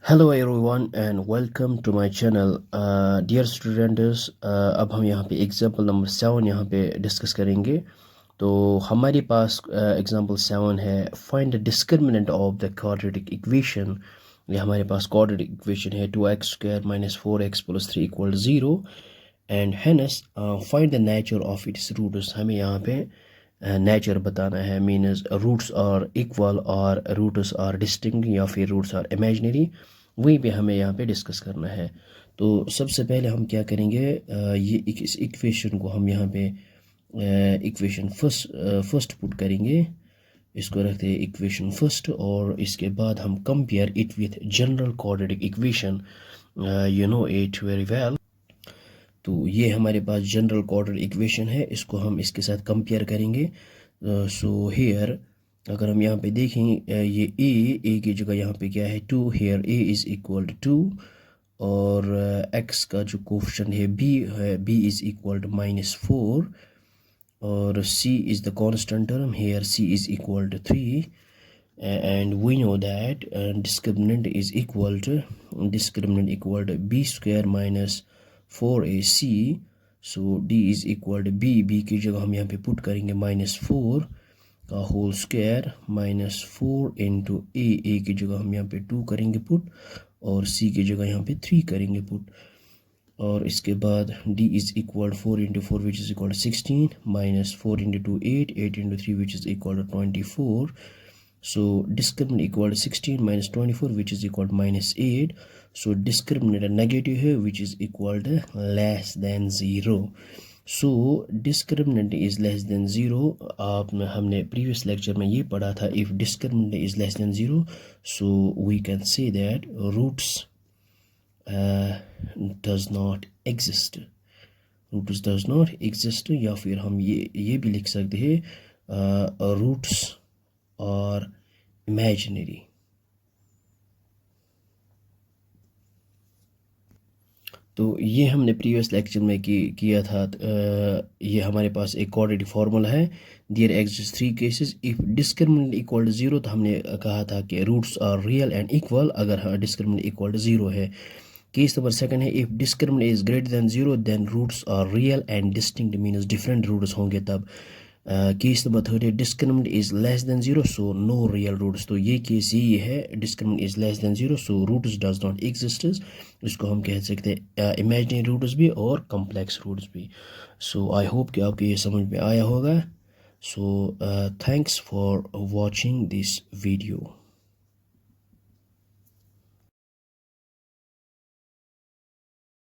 Hello everyone and welcome to my channel dear students. अब हम यहाँ पे एग्जांपल नंबर 7 यहाँ पे डिस्कस करेंगे। तो हमारे पास एग्जांपल 7 है, find the discriminant of the quadratic equation. ये हमारे पास क्वाड्रेटिक इक्वेशन है 2x² - 4x + 3 = 0 and hence find the nature of its roots. हमें यहाँ पे नेचर बताना है, मीन्स रूट्स आर इक्वल और रूट्स आर डिस्टिंक्ट या फिर रूट्स आर इमेजिनरी। वहीं पे हमें यहाँ पे डिस्कस करना है। तो सबसे पहले हम क्या करेंगे, ये इस इक्वेशन को हम यहाँ पे इक्वेशन फर्स्ट पुट करेंगे। इसको रखते हैं इक्वेशन फर्स्ट और इसके बाद हम compare it with general quadratic equation. You know it very well. तो ये हमारे पास जनरल क्वाड्रेटिक इक्वेशन है, इसको हम इसके साथ कंपेयर करेंगे। सो हेयर अगर हम यहाँ पे देखें, ये ए की जगह यहाँ पे क्या है 2, here a is equal to 2 और एक्स का जो कोफिशिएंट है बी है, बी इज़ इक्वल टू -4 और C is the constant term, here C is equal to 3 and we know that discriminant is equal to b² - 4ac। so d is equal to b की जगह हम यहाँ पे put करेंगे -4 का whole square -4 into ए की जगह हम यहाँ पे 2 करेंगे पुट और c की जगह यहाँ पे 3 करेंगे पुट। और इसके बाद d is equal 4 into 4 which is equal 16 -4 into 2 8 8 into 3 which is equal 24। So discriminant equal to 16 minus 24 which is equal to -8. So discriminant negative है which is equal to less than 0. So discriminant is less than 0। हमने previous lecture में ये पढ़ा था, if discriminant is less than 0 so we can say that roots does not exist। roots does not exist या फिर हम ये भी लिख सकते हैं roots और इमेजिनरी। तो ये हमने प्रीवियस लेक्चर में किया था। ये हमारे पास एक क्वाड्रेटिक फार्मूला है, there exist 3 cases if discriminant equal to 0। तो हमने कहा था कि roots are real and equal अगर डिस्क्रिमिनेंट इक्वल टू 0 है। केस नंबर सेकंड है, if discriminant is greater than 0 then roots are real and distinct, means different roots होंगे तब। केस नंबर थर्ड है, discriminant is less than 0 so no real roots. तो ये case ये है, discriminant is less than 0 so roots does not exist. इसको हम कह सकते हैं इमेजिनरी रूट्स भी और कॉम्प्लेक्स रूट्स भी। सो आई होप कि आपको ये समझ में आया होगा। So thanks for watching this video.